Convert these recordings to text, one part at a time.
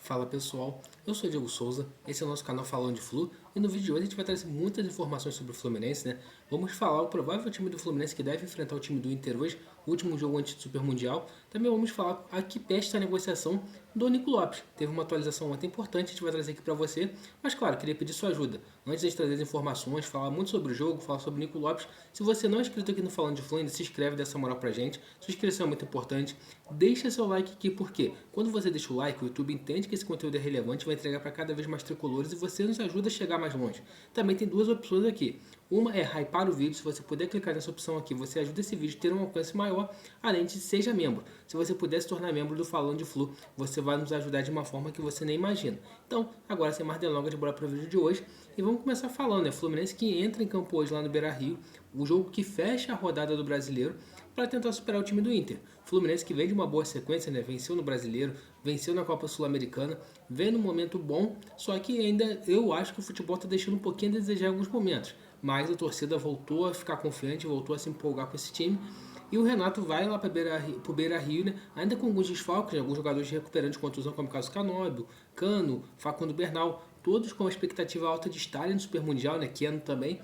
Fala pessoal, eu sou o Diego Souza, esse é o nosso canal Falando de Flu e no vídeo de hoje a gente vai trazer muitas informações sobre o Fluminense, né? Vamos falar o provável time do Fluminense que deve enfrentar o time do Inter hoje, o último jogo antes do Super Mundial. Também vamos falar a que pé está a negociação do Nico Lopes. Teve uma atualização muito importante, a gente vai trazer aqui para você, mas claro, queria pedir sua ajuda. Antes de trazer as informações, falar muito sobre o jogo, falar sobre o Nico Lopes, se você não é inscrito aqui no Falando de Flu ainda, se inscreve, dessa moral pra gente. Sua inscrição é muito importante. Deixa seu like aqui, porque quando você deixa o like, o YouTube entende que esse conteúdo é relevante, vai entregar para cada vez mais tricolores e você nos ajuda a chegar mais longe. Também tem duas opções aqui. Uma é hypar o vídeo, se você puder clicar nessa opção aqui, você ajuda esse vídeo a ter um alcance maior, além de seja membro. Se você puder se tornar membro do Falando de Flu, você vai nos ajudar de uma forma que você nem imagina. Então, agora sem mais delongas, bora para o vídeo de hoje e vamos começar falando, né? Fluminense que entra em campo hoje lá no Beira-Rio, o jogo que fecha a rodada do Brasileiro para tentar superar o time do Inter. Fluminense que vem de uma boa sequência, né? Venceu no Brasileiro, venceu na Copa Sul-Americana, vem num momento bom, só que ainda eu acho que o futebol está deixando um pouquinho a desejar em alguns momentos. Mas a torcida voltou a ficar confiante, voltou a se empolgar com esse time. E o Renato vai lá para o Beira-Rio, né? Ainda com alguns desfalques, né? Alguns jogadores recuperando de contusão, como o caso Canóbio, Cano, Facundo Bernal, todos com a expectativa alta de estarem no Super Mundial, né? Keno também.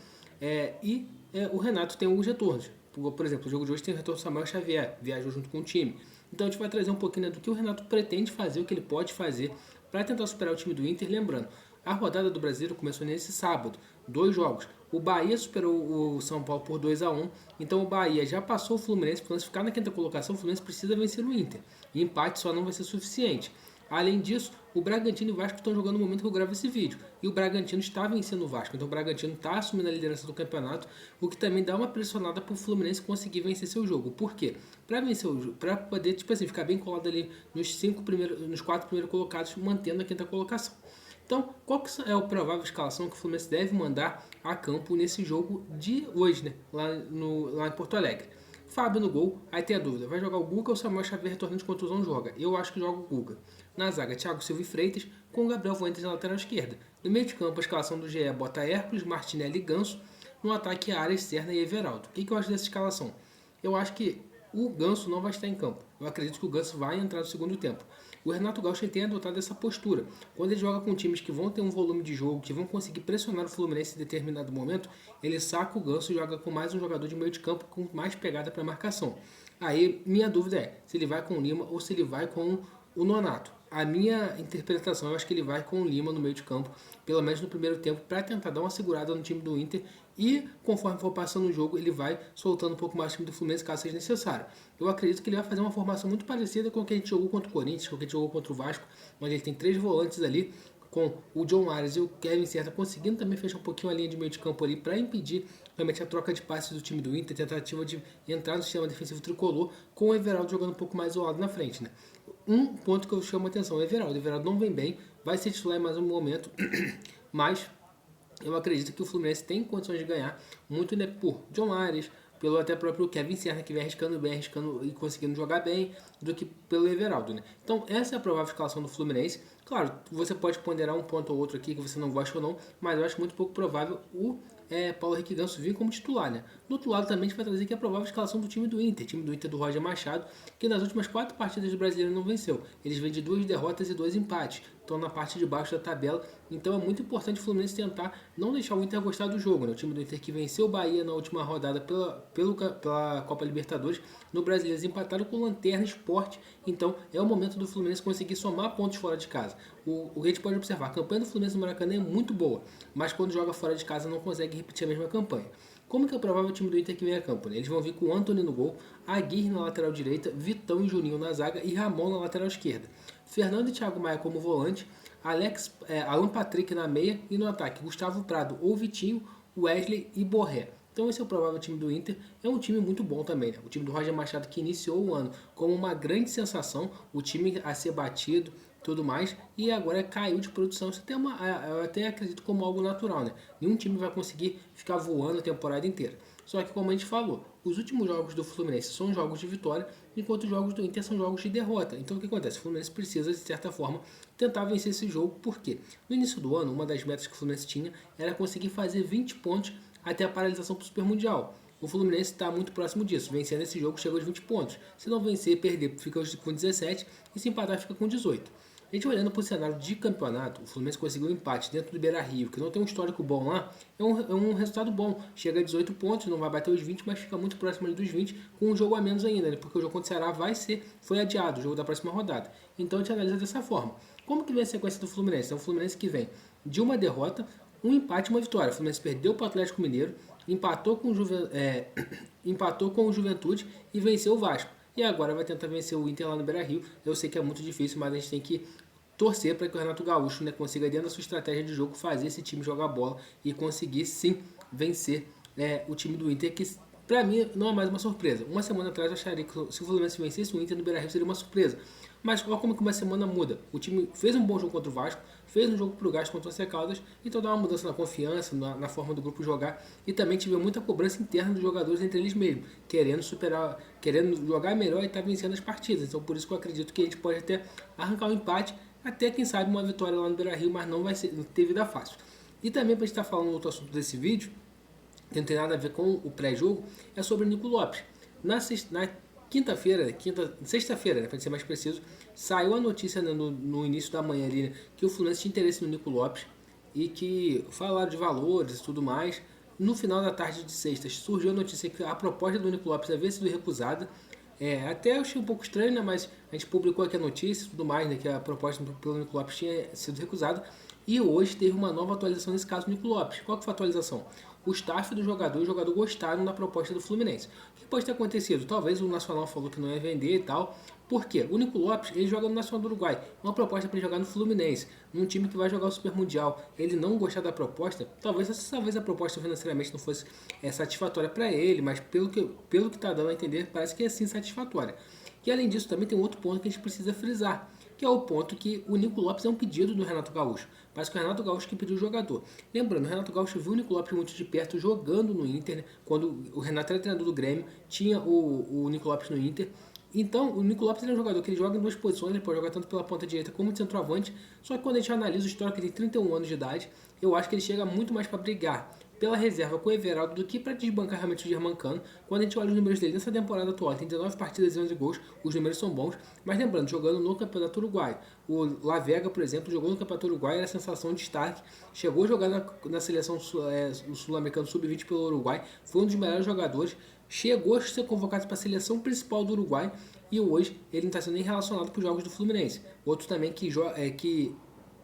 O Renato tem alguns retornos. Por exemplo, o jogo de hoje tem o retorno do Samuel Xavier, viajou junto com o time. Então a gente vai trazer um pouquinho, né, do que o Renato pretende fazer, o que ele pode fazer para tentar superar o time do Inter. Lembrando, a rodada do Brasileiro começou nesse sábado, 2 jogos. O Bahia superou o São Paulo por 2-1, então o Bahia já passou o Fluminense. Para ficar na quinta colocação, o Fluminense precisa vencer o Inter. E empate só não vai ser suficiente. Além disso, o Bragantino e o Vasco estão jogando no momento que eu gravo esse vídeo. E o Bragantino está vencendo o Vasco. Então o Bragantino está assumindo a liderança do campeonato, o que também dá uma pressionada para o Fluminense conseguir vencer seu jogo. Por quê? Para vencer o jogo, para poder ficar bem colado ali nos 4 primeiros colocados, mantendo a quinta colocação. Então, qual que é a provável escalação que o Fluminense deve mandar a campo nesse jogo de hoje, né? Lá em Porto Alegre? Fábio no gol, aí tem a dúvida, vai jogar o Guga ou o Samuel Xavier retornando de contusão joga? Eu acho que joga o Guga. Na zaga, Thiago Silva e Freitas, com o Gabriel Fuentes na lateral esquerda. No meio de campo, a escalação do GE bota Hércules, Martinelli e Ganso. No ataque, Arias, Serna e Everaldo. O que eu acho dessa escalação? Eu acho que o Ganso não vai estar em campo. Eu acredito que o Ganso vai entrar no segundo tempo. O Renato Gaúcho tem adotado essa postura. Quando ele joga com times que vão ter um volume de jogo, que vão conseguir pressionar o Fluminense em determinado momento, ele saca o Ganso e joga com mais um jogador de meio de campo com mais pegada para marcação. Aí, minha dúvida é se ele vai com o Lima ou se ele vai com o Nonato. A minha interpretação, eu acho que ele vai com o Lima no meio de campo, pelo menos no primeiro tempo, para tentar dar uma segurada no time do Inter e, conforme for passando o jogo, ele vai soltando um pouco mais o time do Fluminense, caso seja necessário. Eu acredito que ele vai fazer uma formação muito parecida com o que a gente jogou contra o Corinthians, com o que a gente jogou contra o Vasco, onde ele tem 3 volantes ali, com o John Arias e o Kevin Serra conseguindo também fechar um pouquinho a linha de meio de campo ali para impedir realmente a troca de passes do time do Inter, tentativa de entrar no sistema defensivo tricolor, com o Everaldo jogando um pouco mais isolado na frente, né? Um ponto que eu chamo a atenção é o Everaldo. O Everaldo não vem bem, vai ser titular em mais um momento, mas eu acredito que o Fluminense tem condições de ganhar muito, né, por John Arias, pelo até próprio Kevin Serra, que vem arriscando e conseguindo jogar bem, do que pelo Everaldo, né? Então, essa é a provável escalação do Fluminense. Claro, você pode ponderar um ponto ou outro aqui que você não gosta ou não, mas eu acho muito pouco provável o Paulo Henrique Ganso vir como titular, né? Do outro lado também a gente vai trazer aqui a provável escalação do time do Inter do Roger Machado, que nas últimas 4 partidas do Brasileiro não venceu. Eles vêm de 2 derrotas e 2 empates, estão na parte de baixo da tabela, então é muito importante o Fluminense tentar não deixar o Inter gostar do jogo, né? O time do Inter que venceu o Bahia na última rodada pela Copa Libertadores, no Brasileiro eles empataram com o Lanterna Sport, então é o momento do Fluminense conseguir somar pontos fora de casa. O que a gente pode observar, a campanha do Fluminense no Maracanã é muito boa, mas quando joga fora de casa não consegue repetir a mesma campanha. Como que é o provável time do Inter que vem a campo? Né? Eles vão vir com o Antony no gol, Aguirre na lateral direita, Vitão e Juninho na zaga e Ramon na lateral esquerda. Fernando e Thiago Maia como volante, Alan Patrick na meia e no ataque Gustavo Prado ou Vitinho, Wesley e Borré. Então esse é o provável time do Inter, é um time muito bom também, né? O time do Roger Machado que iniciou o ano como uma grande sensação, o time a ser batido, tudo mais, e agora caiu de produção. Isso eu até acredito como algo natural, né? Nenhum time vai conseguir ficar voando a temporada inteira. Só que como a gente falou, os últimos jogos do Fluminense são jogos de vitória, enquanto os jogos do Inter são jogos de derrota. Então o que acontece? O Fluminense precisa, de certa forma, tentar vencer esse jogo, porque no início do ano, uma das metas que o Fluminense tinha era conseguir fazer 20 pontos até a paralisação para o Super Mundial. O Fluminense está muito próximo disso. Vencendo esse jogo, chega aos 20 pontos. Se não vencer, perder, fica com 17. E se empatar, fica com 18. A gente olhando para o cenário de campeonato, o Fluminense conseguiu um empate dentro do Beira-Rio, que não tem um histórico bom lá, é um resultado bom. Chega a 18 pontos, não vai bater os 20, mas fica muito próximo ali dos 20, com um jogo a menos ainda, né? Porque o jogo contra o Ceará foi adiado, o jogo da próxima rodada. Então a gente analisa dessa forma. Como que vem a sequência do Fluminense? É um Fluminense que vem de uma derrota, um empate e uma vitória. O Fluminense perdeu para o Atlético Mineiro, empatou com o Juventude e venceu o Vasco. E agora vai tentar vencer o Inter lá no Beira-Rio. Eu sei que é muito difícil, mas a gente tem que torcer para que o Renato Gaúcho, né, consiga, dentro da sua estratégia de jogo, fazer esse time jogar bola e conseguir sim vencer o time do Inter, que para mim não é mais uma surpresa. Uma semana atrás eu acharia que se o Fluminense vencesse o Inter no Beira-Rio seria uma surpresa. Mas olha como que uma semana muda. O time fez um bom jogo contra o Vasco, fez um jogo pro Gás contra o Once Caldas, então dá uma mudança na confiança, na forma do grupo jogar. E também tive muita cobrança interna dos jogadores entre eles mesmos, querendo superar, querendo jogar melhor e estar vencendo as partidas. Então por isso que eu acredito que a gente pode até arrancar um empate, até quem sabe uma vitória lá no Beira-Rio, mas não vai ser, não ter vida fácil. E também para a gente estar falando outro assunto desse vídeo, que não tem nada a ver com o pré-jogo, é sobre o Nico Lopes. Na sexta-feira, né, para ser mais preciso, saiu a notícia, né, no início da manhã ali, né, que o Fluminense tinha interesse no Nico Lopes e que falaram de valores e tudo mais. No final da tarde de sexta surgiu a notícia que a proposta do Nico Lopes havia sido recusada. Até eu achei um pouco estranho, né, mas a gente publicou aqui a notícia e tudo mais, né, que a proposta pelo Nico Lopes tinha sido recusada. E hoje teve uma nova atualização nesse caso do Nico Lopes. Qual que foi a atualização? O staff do jogador e o jogador gostaram da proposta do Fluminense. O que pode ter acontecido? Talvez o Nacional falou que não ia vender e tal. Por quê? O Nico Lopes, ele joga no Nacional do Uruguai. Uma proposta para ele jogar no Fluminense, num time que vai jogar o Super Mundial. Ele não gostar da proposta, talvez a proposta financeiramente não fosse satisfatória para ele, mas pelo que está dando a entender, parece que é sim satisfatória. E além disso, também tem um outro ponto que a gente precisa frisar, que é o ponto que o Nico Lopes é um pedido do Renato Gaúcho. Parece que é o Renato Gaúcho que pediu o jogador. Lembrando, o Renato Gaúcho viu o Nico Lopes muito de perto jogando no Inter, né? Quando o Renato era treinador do Grêmio, tinha o Nico Lopes no Inter. Então, o Nico Lopes é um jogador que ele joga em duas posições, ele pode jogar tanto pela ponta direita como de centroavante, só que quando a gente analisa o histórico, ele tem 31 anos de idade, eu acho que ele chega muito mais para brigar pela reserva com o Everaldo do que para desbancar realmente o Germancano. Quando a gente olha os números dele nessa temporada atual, tem 19 partidas e 11 gols, os números são bons, mas lembrando, jogando no Campeonato Uruguaio. O La Vega, por exemplo, jogou no Campeonato Uruguai, era sensação de destaque, chegou a jogar na seleção sul-americana sub-20 pelo Uruguai, foi um dos melhores jogadores, chegou a ser convocado para a seleção principal do Uruguai e hoje ele não está sendo nem relacionado para os jogos do Fluminense. Outro também que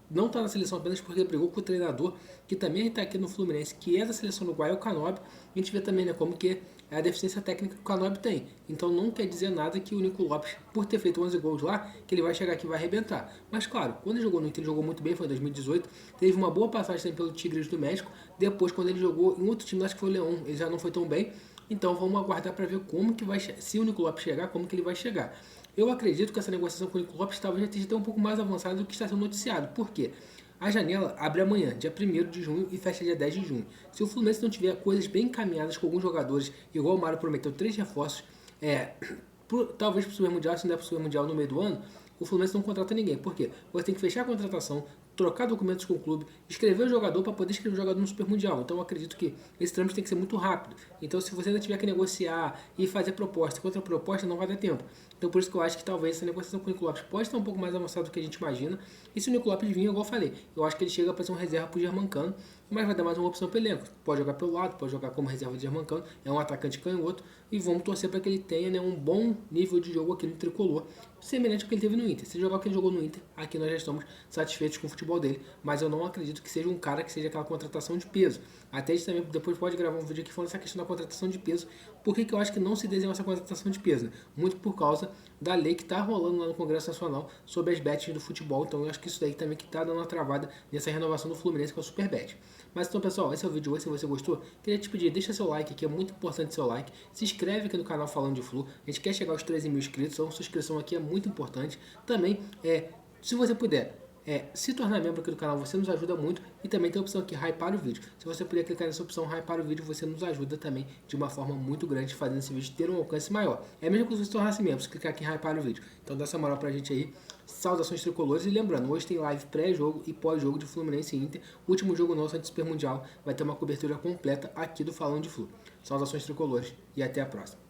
não está na seleção apenas porque brigou com o treinador, que também está aqui no Fluminense, que é da seleção uruguaia, é o Canobi. A gente vê também, né, como que é a deficiência técnica que o Canobi tem. Então não quer dizer nada que o Nico Lopes, por ter feito 11 gols lá, que ele vai chegar aqui e vai arrebentar. Mas claro, quando ele jogou no Inter, ele jogou muito bem, foi em 2018. Teve uma boa passagem também pelo Tigres do México. Depois, quando ele jogou em outro time, acho que foi o Leão, ele já não foi tão bem. Então vamos aguardar para ver como que vai, se o Nico Lopes chegar, como que ele vai chegar. Eu acredito que essa negociação com o Nico Lopes talvez já esteja um pouco mais avançada do que está sendo noticiado. Por quê? A janela abre amanhã, dia 1º de junho, e fecha dia 10 de junho. Se o Fluminense não tiver coisas bem encaminhadas com alguns jogadores, igual o Mário prometeu, 3 reforços, talvez para o Super Mundial, se não der para o Super Mundial no meio do ano, o Fluminense não contrata ninguém. Por quê? Você tem que fechar a contratação, trocar documentos com o clube, escrever o jogador para poder escrever o jogador no Super Mundial. Então eu acredito que esse trâmite tem que ser muito rápido. Então se você ainda tiver que negociar e fazer proposta, contra proposta, não vai dar tempo. Então por isso que eu acho que talvez essa negociação com o Nico Lopes pode estar um pouco mais avançada do que a gente imagina. E se o Nico Lopes vir, igual eu falei, eu acho que ele chega para ser um reserva para o Germancano, mas vai dar mais uma opção para o elenco. Pode jogar pelo lado, pode jogar como reserva de Germancano, é um atacante canhoto, e vamos torcer para que ele tenha, né, um bom nível de jogo aqui no Tricolor, semelhante ao que ele teve no Inter. Se jogar o que ele jogou no Inter, aqui nós já estamos satisfeitos com o futebol dele, mas eu não acredito que seja um cara que seja aquela contratação de peso. Até a gente também depois pode gravar um vídeo aqui falando essa questão da contratação de peso. Por que eu acho que não se desenha essa contratação de peso? Né? Muito por causa da lei que está rolando lá no Congresso Nacional sobre as bets do futebol. Então eu acho que isso daí também que está dando uma travada nessa renovação do Fluminense com a Superbet. Mas então pessoal, esse é o vídeo hoje. Se você gostou, queria te pedir, deixa seu like aqui, é muito importante seu like. Se inscreve aqui no canal Falando de Flu. A gente quer chegar aos 13 mil inscritos, então sua inscrição aqui é muito importante. Também, se você puder, se tornar membro aqui do canal, você nos ajuda muito. E também tem a opção aqui, hypar o vídeo. Se você puder clicar nessa opção, hypar o vídeo, você nos ajuda também de uma forma muito grande, fazendo esse vídeo ter um alcance maior. É mesmo que você se tornasse membro, se clicar aqui em hypar o vídeo. Então dá essa moral pra gente aí. Saudações tricolores. E lembrando, hoje tem live pré-jogo e pós-jogo de Fluminense e Inter. O último jogo nosso antes do Super Mundial vai ter uma cobertura completa aqui do Falando de Flu. Saudações tricolores e até a próxima.